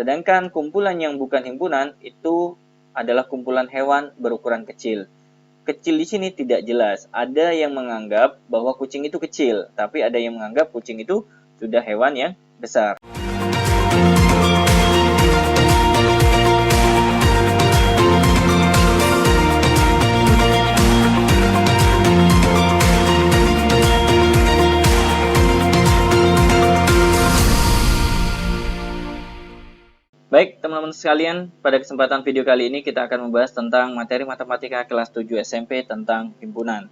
Sedangkan kumpulan yang bukan himpunan itu adalah kumpulan hewan berukuran kecil. Kecil di sini tidak jelas. Ada yang menganggap bahwa kucing itu kecil, tapi ada yang menganggap kucing itu sudah hewan yang besar. Baik, teman-teman sekalian, pada kesempatan video kali ini kita akan membahas tentang materi matematika kelas 7 SMP tentang himpunan.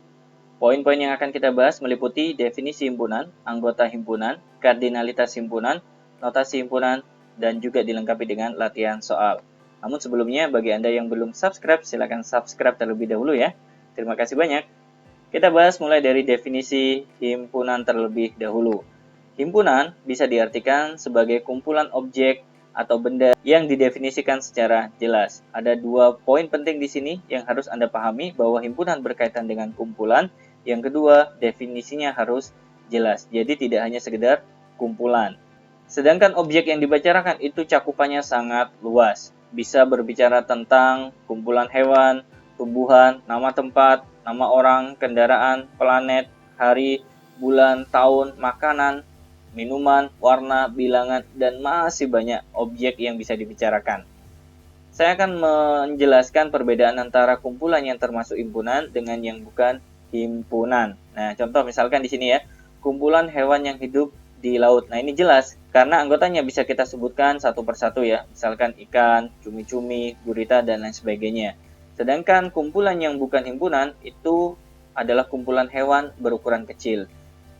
Poin-poin yang akan kita bahas meliputi definisi himpunan, anggota himpunan, kardinalitas himpunan, notasi himpunan, dan juga dilengkapi dengan latihan soal. Namun sebelumnya, bagi Anda yang belum subscribe, silakan subscribe terlebih dahulu ya. Terima kasih banyak. Kita bahas mulai dari definisi himpunan terlebih dahulu. Himpunan bisa diartikan sebagai kumpulan objek atau benda yang didefinisikan secara jelas. Ada dua poin penting di sini yang harus Anda pahami, bahwa himpunan berkaitan dengan kumpulan. Yang kedua, definisinya harus jelas. Jadi tidak hanya sekedar kumpulan. Sedangkan objek yang dibicarakan itu cakupannya sangat luas. Bisa berbicara tentang kumpulan hewan, tumbuhan, nama tempat, nama orang, kendaraan, planet, hari, bulan, tahun, makanan, minuman, warna, bilangan, dan masih banyak objek yang bisa dibicarakan. Saya akan menjelaskan perbedaan antara kumpulan yang termasuk himpunan dengan yang bukan himpunan. Nah, contoh misalkan di sini ya, kumpulan hewan yang hidup di laut. Nah, ini jelas karena anggotanya bisa kita sebutkan satu persatu ya, misalkan ikan, cumi-cumi, gurita, dan lain sebagainya. Sedangkan kumpulan yang bukan himpunan itu adalah kumpulan hewan berukuran kecil.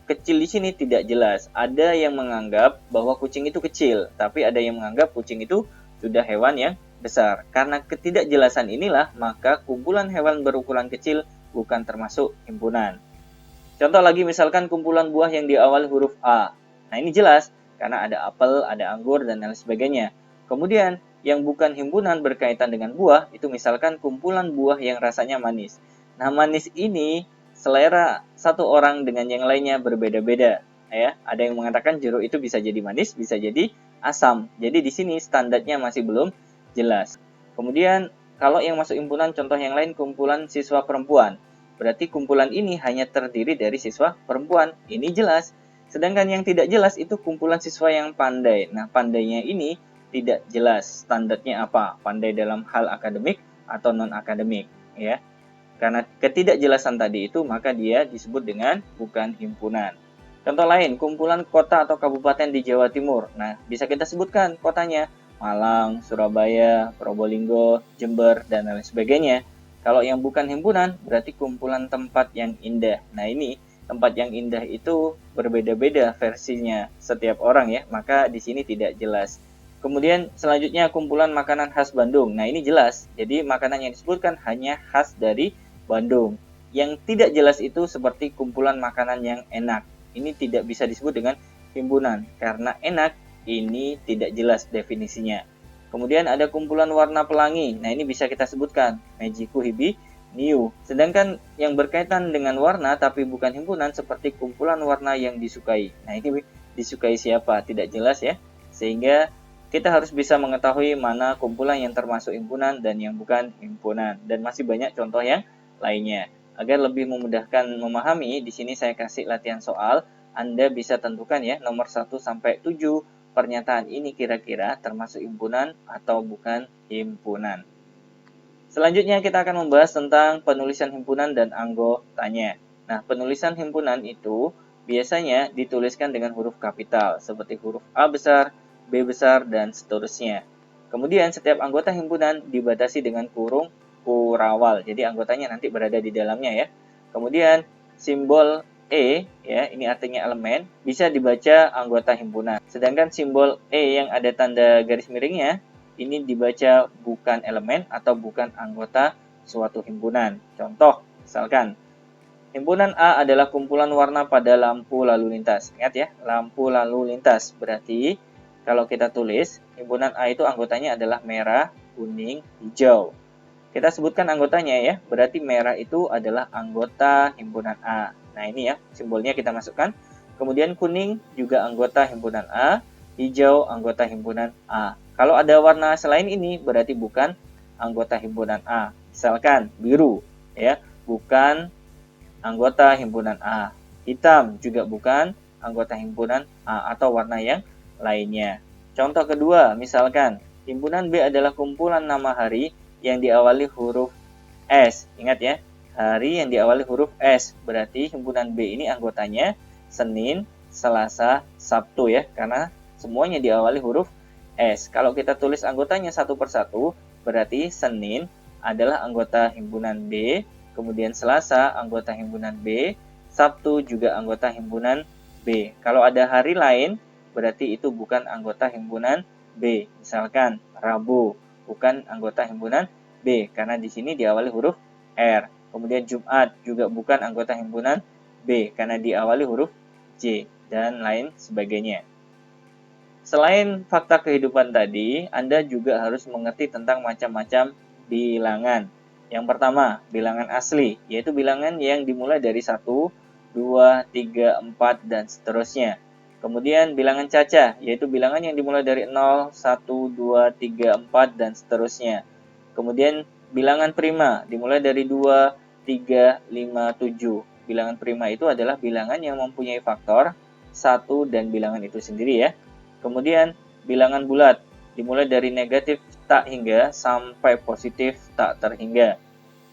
Kecil di sini tidak jelas. Ada yang menganggap bahwa kucing itu kecil, tapi ada yang menganggap kucing itu sudah hewan yang besar. Karena ketidakjelasan inilah, maka kumpulan hewan berukuran kecil bukan termasuk himpunan. Contoh lagi misalkan kumpulan buah yang diawali huruf A. Nah, ini jelas karena ada apel, ada anggur, dan lain sebagainya. Kemudian yang bukan himpunan berkaitan dengan buah, itu misalkan kumpulan buah yang rasanya manis. Nah, manis ini selera satu orang dengan yang lainnya berbeda-beda, ya. Ada yang mengatakan jeruk itu bisa jadi manis, bisa jadi asam. Jadi di sini standarnya masih belum jelas. Kemudian kalau yang masuk himpunan, contoh yang lain kumpulan siswa perempuan. Berarti kumpulan ini hanya terdiri dari siswa perempuan. Ini jelas. Sedangkan yang tidak jelas itu kumpulan siswa yang pandai. Nah, pandainya ini tidak jelas standarnya apa. Pandai dalam hal akademik atau non-akademik, ya. Karena ketidakjelasan tadi itu, maka dia disebut dengan bukan himpunan. Contoh lain, kumpulan kota atau kabupaten di Jawa Timur. Nah, bisa kita sebutkan kotanya, Malang, Surabaya, Probolinggo, Jember, dan lain sebagainya. Kalau yang bukan himpunan, berarti kumpulan tempat yang indah. Nah, ini tempat yang indah itu berbeda-beda versinya setiap orang ya, maka di sini tidak jelas. Kemudian selanjutnya kumpulan makanan khas Bandung. Nah, ini jelas. Jadi makanan yang disebutkan hanya khas dari Bandung. Yang tidak jelas itu seperti kumpulan makanan yang enak. Ini tidak bisa disebut dengan himpunan karena enak ini tidak jelas definisinya. Kemudian ada kumpulan warna pelangi. Nah, ini bisa kita sebutkan Mejiku Hibi Niu. Sedangkan yang berkaitan dengan warna tapi bukan himpunan seperti kumpulan warna yang disukai. Nah, ini disukai siapa? Tidak jelas ya. Sehingga kita harus bisa mengetahui mana kumpulan yang termasuk himpunan dan yang bukan himpunan. Dan masih banyak contoh yang lainnya. Agar lebih memudahkan memahami, di sini saya kasih latihan soal. Anda bisa tentukan ya nomor 1 sampai 7 pernyataan ini kira-kira termasuk himpunan atau bukan himpunan. Selanjutnya kita akan membahas tentang penulisan himpunan dan anggotanya. Nah, penulisan himpunan itu biasanya dituliskan dengan huruf kapital seperti huruf A besar, B besar, dan seterusnya. Kemudian setiap anggota himpunan dibatasi dengan kurung kurawal. Jadi anggotanya nanti berada di dalamnya ya. Kemudian simbol E ya, ini artinya elemen, bisa dibaca anggota himpunan. Sedangkan simbol E yang ada tanda garis miringnya ini dibaca bukan elemen atau bukan anggota suatu himpunan. Contoh, misalkan himpunan A adalah kumpulan warna pada lampu lalu lintas. Ingat ya, lampu lalu lintas. Berarti kalau kita tulis, himpunan A itu anggotanya adalah merah, kuning, hijau. Kita sebutkan anggotanya ya, berarti merah itu adalah anggota himpunan A. Nah, ini ya, simbolnya kita masukkan. Kemudian kuning juga anggota himpunan A, hijau anggota himpunan A. Kalau ada warna selain ini berarti bukan anggota himpunan A. Misalkan biru, ya, bukan anggota himpunan A. Hitam juga bukan anggota himpunan A atau warna yang lainnya. Contoh kedua, misalkan himpunan B adalah kumpulan nama hari yang diawali huruf S. Ingat ya, hari yang diawali huruf S. Berarti himpunan B ini anggotanya Senin, Selasa, Sabtu ya, karena semuanya diawali huruf S. Kalau kita tulis anggotanya satu persatu, berarti Senin adalah anggota himpunan B, kemudian Selasa anggota himpunan B, Sabtu juga anggota himpunan B. Kalau ada hari lain, berarti itu bukan anggota himpunan B. Misalkan Rabu, bukan anggota himpunan B, karena di sini diawali huruf R. Kemudian Jumat juga bukan anggota himpunan B, karena diawali huruf J, dan lain sebagainya. Selain fakta kehidupan tadi, Anda juga harus mengerti tentang macam-macam bilangan. Yang pertama, bilangan asli, yaitu bilangan yang dimulai dari 1, 2, 3, 4, dan seterusnya. Kemudian bilangan cacah, yaitu bilangan yang dimulai dari 0, 1, 2, 3, 4, dan seterusnya. Kemudian bilangan prima, dimulai dari 2, 3, 5, 7. Bilangan prima itu adalah bilangan yang mempunyai faktor 1 dan bilangan itu sendiri ya. Kemudian bilangan bulat, dimulai dari negatif tak hingga sampai positif tak terhingga.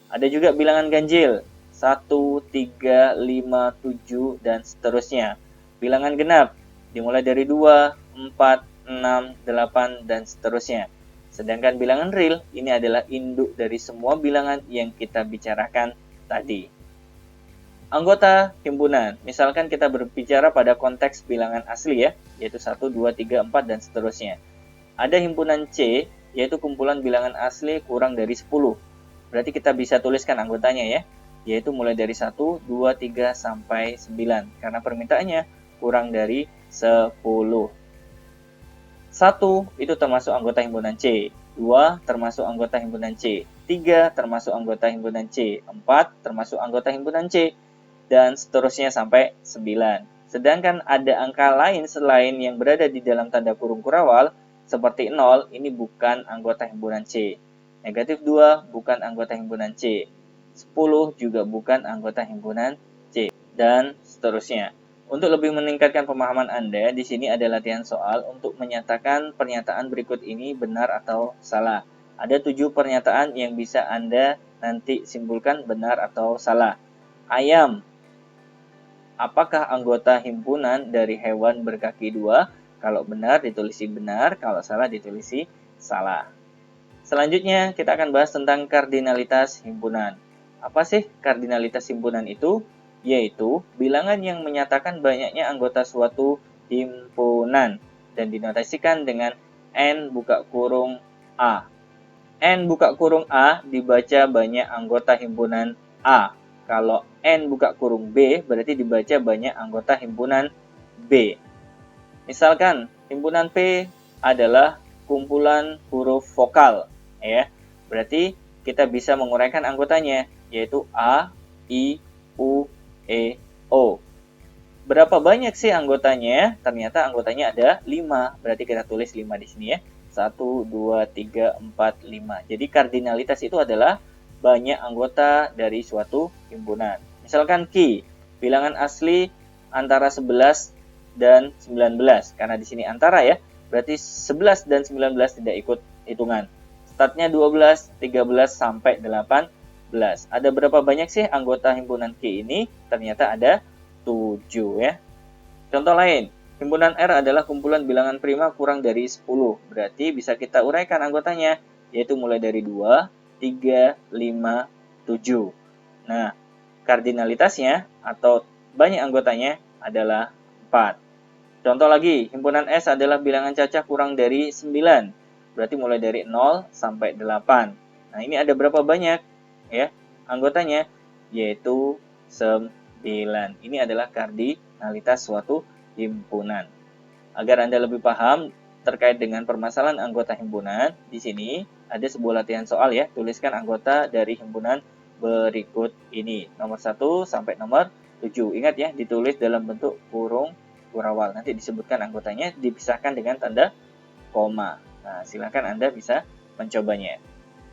Ada juga bilangan ganjil, 1, 3, 5, 7, dan seterusnya. Bilangan genap, dimulai dari 2, 4, 6, 8, dan seterusnya. Sedangkan bilangan real, ini adalah induk dari semua bilangan yang kita bicarakan tadi. Anggota himpunan, misalkan kita berbicara pada konteks bilangan asli ya, yaitu 1, 2, 3, 4, dan seterusnya. Ada himpunan C, yaitu kumpulan bilangan asli kurang dari 10. Berarti kita bisa tuliskan anggotanya ya, yaitu mulai dari 1, 2, 3, sampai 9. Karena permintaannya kurang dari 10. 1 itu termasuk anggota himpunan C, 2 termasuk anggota himpunan C, 3 termasuk anggota himpunan C, 4 termasuk anggota himpunan C, dan seterusnya sampai 9. Sedangkan ada angka lain selain yang berada di dalam tanda kurung kurawal, seperti 0, ini bukan anggota himpunan C. Negatif 2 bukan anggota himpunan C. 10 juga bukan anggota himpunan C. Dan seterusnya. Untuk lebih meningkatkan pemahaman Anda, di sini ada latihan soal untuk menyatakan pernyataan berikut ini benar atau salah. Ada 7 pernyataan yang bisa Anda nanti simpulkan benar atau salah. Ayam, apakah anggota himpunan dari hewan berkaki 2? Kalau benar ditulisi benar, kalau salah ditulisi salah. Selanjutnya kita akan bahas tentang kardinalitas himpunan. Apa sih kardinalitas himpunan itu? Yaitu bilangan yang menyatakan banyaknya anggota suatu himpunan dan dinotasikan dengan N buka kurung A. N buka kurung A dibaca banyak anggota himpunan A. Kalau N buka kurung B berarti dibaca banyak anggota himpunan B. Misalkan himpunan P adalah kumpulan huruf vokal, ya. Berarti kita bisa menguraikan anggotanya, yaitu A, I, U, E, O. Berapa banyak sih anggotanya? Ternyata anggotanya ada 5. Berarti kita tulis 5 di sini ya. 1, 2, 3, 4, 5. Jadi kardinalitas itu adalah banyak anggota dari suatu himpunan. Misalkan Ki, bilangan asli antara 11 dan 19. Karena di sini antara ya, berarti 11 dan 19 tidak ikut hitungan. Startnya 12, 13, sampai 18. Ada berapa banyak sih anggota himpunan Ki ini? Ternyata ada 7 ya. Contoh lain, himpunan R adalah kumpulan bilangan prima kurang dari 10. Berarti bisa kita uraikan anggotanya, yaitu mulai dari 2, 3, 5, 7. Nah, kardinalitasnya atau banyak anggotanya adalah 4. Contoh lagi, himpunan S adalah bilangan cacah kurang dari 9. Berarti mulai dari 0 sampai 8. Nah, ini ada berapa banyak ya anggotanya? Yaitu 9. Ini adalah kardinalitas suatu himpunan. Agar Anda lebih paham terkait dengan permasalahan anggota himpunan, di sini ada sebuah latihan soal ya. Tuliskan anggota dari himpunan berikut ini. Nomor 1 sampai nomor 7. Ingat ya, ditulis dalam bentuk kurung kurawal. Nanti disebutkan anggotanya, dipisahkan dengan tanda koma. Nah, silakan Anda bisa mencobanya.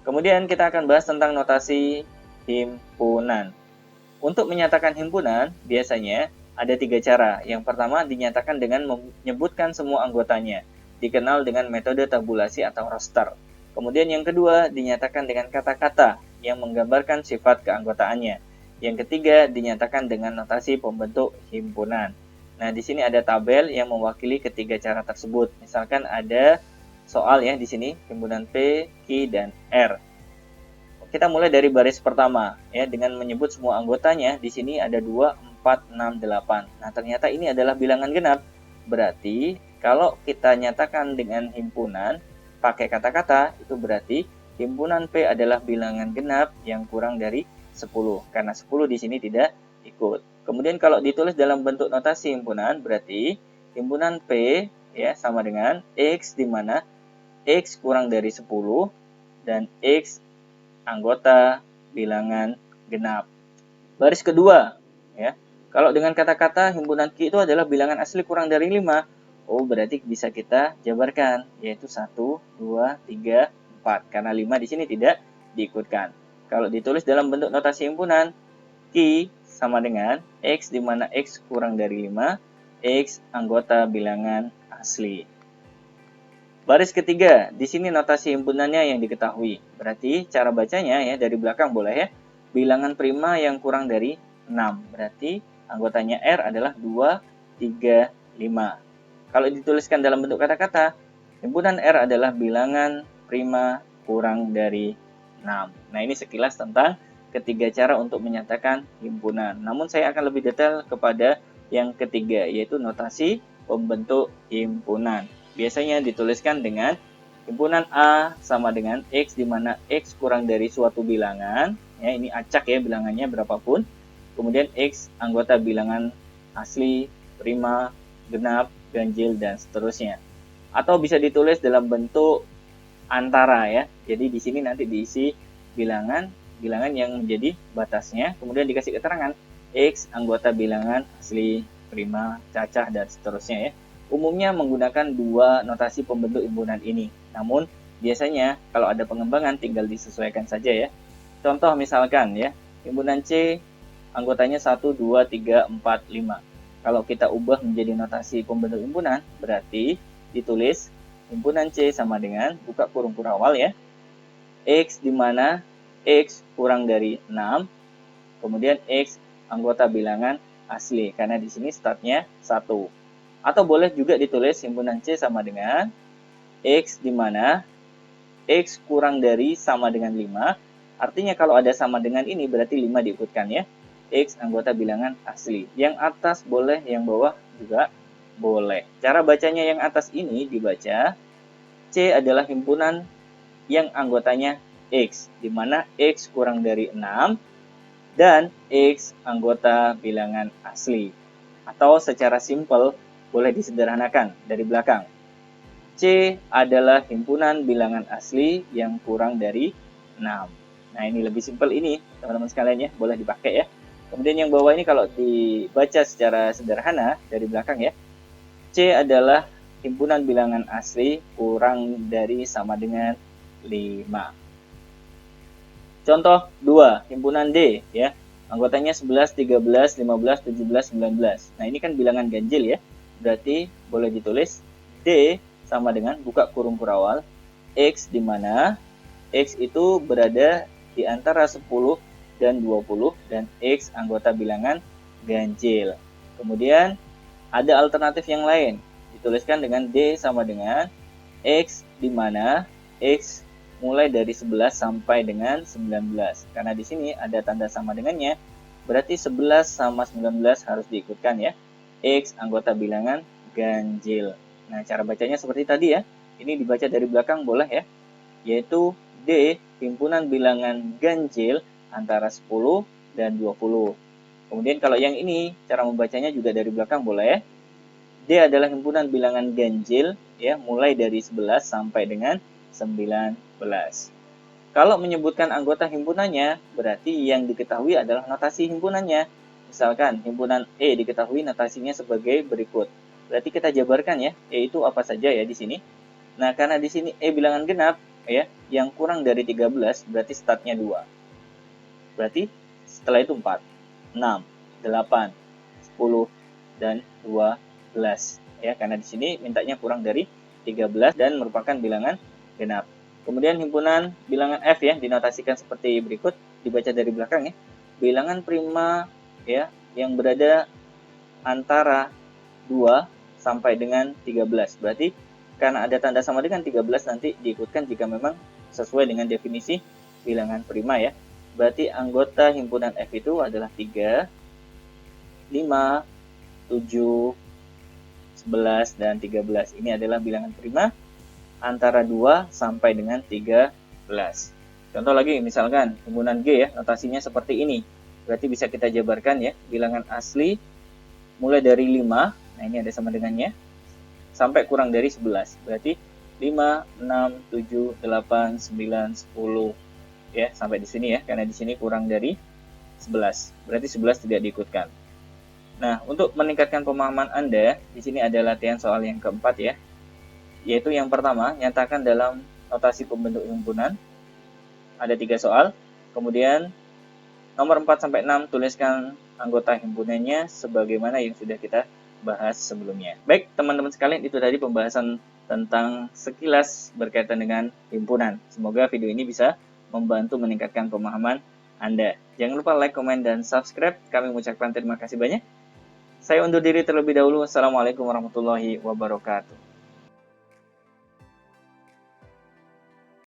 Kemudian kita akan bahas tentang notasi himpunan. Untuk menyatakan himpunan, biasanya ada 3 cara. Yang pertama dinyatakan dengan menyebutkan semua anggotanya, dikenal dengan metode tabulasi atau roster. Kemudian yang kedua dinyatakan dengan kata-kata yang menggambarkan sifat keanggotaannya. Yang ketiga dinyatakan dengan notasi pembentuk himpunan. Nah, di sini ada tabel yang mewakili ketiga cara tersebut. Misalkan ada soal ya di sini, himpunan P, Q, dan R. Kita mulai dari baris pertama ya, dengan menyebut semua anggotanya. Di sini ada 2, 4, 6, 8. Nah, ternyata ini adalah bilangan genap. Berarti kalau kita nyatakan dengan himpunan pakai kata-kata, itu berarti himpunan P adalah bilangan genap yang kurang dari 10. Karena 10 di sini tidak ikut. Kemudian kalau ditulis dalam bentuk notasi himpunan, berarti himpunan P ya sama dengan X, di mana X kurang dari 10 dan X anggota bilangan genap. Baris kedua, ya. Kalau dengan kata-kata himpunan Q itu adalah bilangan asli kurang dari 5. Oh, berarti bisa kita jabarkan, yaitu 1, 2, 3, 4. Karena 5 di sini tidak diikutkan. Kalau ditulis dalam bentuk notasi himpunan, Q sama dengan X, di mana X kurang dari 5, X anggota bilangan asli. Baris ketiga, di sini notasi himpunannya yang diketahui. Berarti cara bacanya ya dari belakang boleh ya. Bilangan prima yang kurang dari 6. Berarti anggotanya R adalah 2, 3, 5. Kalau dituliskan dalam bentuk kata-kata, himpunan R adalah bilangan prima kurang dari 6. Nah, ini sekilas tentang ketiga cara untuk menyatakan himpunan. Namun saya akan lebih detail kepada yang ketiga, yaitu notasi pembentuk himpunan. Biasanya dituliskan dengan himpunan A sama dengan X, di mana X kurang dari suatu bilangan. Ya, ini acak ya bilangannya berapapun. Kemudian X anggota bilangan asli, prima, genap, ganjil, dan seterusnya. Atau bisa ditulis dalam bentuk antara ya. Jadi di sini nanti diisi bilangan yang menjadi batasnya. Kemudian dikasih keterangan X anggota bilangan asli, prima, cacah, dan seterusnya ya. Umumnya menggunakan dua notasi pembentuk himpunan ini. Namun, biasanya kalau ada pengembangan tinggal disesuaikan saja ya. Contoh misalkan ya, himpunan C anggotanya 1, 2, 3, 4, 5. Kalau kita ubah menjadi notasi pembentuk himpunan, berarti ditulis himpunan C sama dengan, buka kurung kurawal ya, X di mana X kurang dari 6, kemudian X anggota bilangan asli, karena di sini startnya 1. Atau boleh juga ditulis himpunan C sama dengan X, di mana X kurang dari sama dengan 5. Artinya kalau ada sama dengan ini berarti 5 diikutkan ya. X anggota bilangan asli. Yang atas boleh, yang bawah juga boleh. Cara bacanya yang atas ini dibaca C adalah himpunan yang anggotanya X, di mana X kurang dari 6 dan X anggota bilangan asli. Atau secara simpel boleh disederhanakan dari belakang. C adalah himpunan bilangan asli yang kurang dari 6. Nah, ini lebih simpel ini, teman-teman sekalian ya, boleh dipakai ya. Kemudian yang bawah ini kalau dibaca secara sederhana dari belakang ya, C adalah himpunan bilangan asli kurang dari sama dengan 5. Contoh 2, himpunan D ya. Anggotanya 11, 13, 15, 17, 19. Nah, ini kan bilangan ganjil ya. Berarti boleh ditulis D sama dengan, buka kurung kurawal, X, di mana X itu berada di antara 10 dan 20 dan X anggota bilangan ganjil. Kemudian ada alternatif yang lain. Dituliskan dengan D sama dengan X, di mana X mulai dari 11 sampai dengan 19. Karena di sini ada tanda sama dengannya, berarti 11 sama 19 harus diikutkan ya. X anggota bilangan ganjil. Nah, cara bacanya seperti tadi ya. Ini dibaca dari belakang boleh ya. Yaitu D himpunan bilangan ganjil antara 10 dan 20. Kemudian kalau yang ini cara membacanya juga dari belakang boleh ya. D adalah himpunan bilangan ganjil ya, mulai dari 11 sampai dengan 19. Kalau menyebutkan anggota himpunannya, berarti yang diketahui adalah notasi himpunannya. Misalkan himpunan E diketahui notasinya sebagai berikut. Berarti kita jabarkan ya, E itu apa saja ya di sini. Nah, karena di sini bilangan genap, ya, yang kurang dari 13 berarti startnya 2. Berarti setelah itu 4, 6, 8, 10, dan 12. Ya, karena di sini mintanya kurang dari 13 dan merupakan bilangan genap. Kemudian himpunan bilangan F ya dinotasikan seperti berikut, dibaca dari belakang ya. Bilangan prima ya yang berada antara 2 sampai dengan 13. Berarti karena ada tanda sama dengan 13 nanti diikutkan jika memang sesuai dengan definisi bilangan prima ya. Berarti anggota himpunan F itu adalah 3, 5, 7, 11, dan 13. Ini adalah bilangan prima antara 2 sampai dengan 13. Contoh lagi, misalkan himpunan G ya, notasinya seperti ini. Berarti bisa kita jabarkan ya, bilangan asli mulai dari 5, nah ini ada sama dengannya, sampai kurang dari 11. Berarti 5, 6, 7, 8, 9, 10. Ya, sampai di sini ya, karena di sini kurang dari 11. Berarti 11 tidak diikutkan. Nah, untuk meningkatkan pemahaman Anda, di sini ada latihan soal yang keempat ya. Yaitu yang pertama, nyatakan dalam notasi pembentuk himpunan. Ada 3 soal. Kemudian nomor 4 sampai 6 tuliskan anggota himpunannya sebagaimana yang sudah kita bahas sebelumnya. Baik, teman-teman sekalian, itu tadi pembahasan tentang sekilas berkaitan dengan himpunan. Semoga video ini bisa membantu meningkatkan pemahaman Anda. Jangan lupa like, komen, dan subscribe. Kami mengucapkan terima kasih banyak. Saya undur diri terlebih dahulu. Assalamualaikum warahmatullahi wabarakatuh.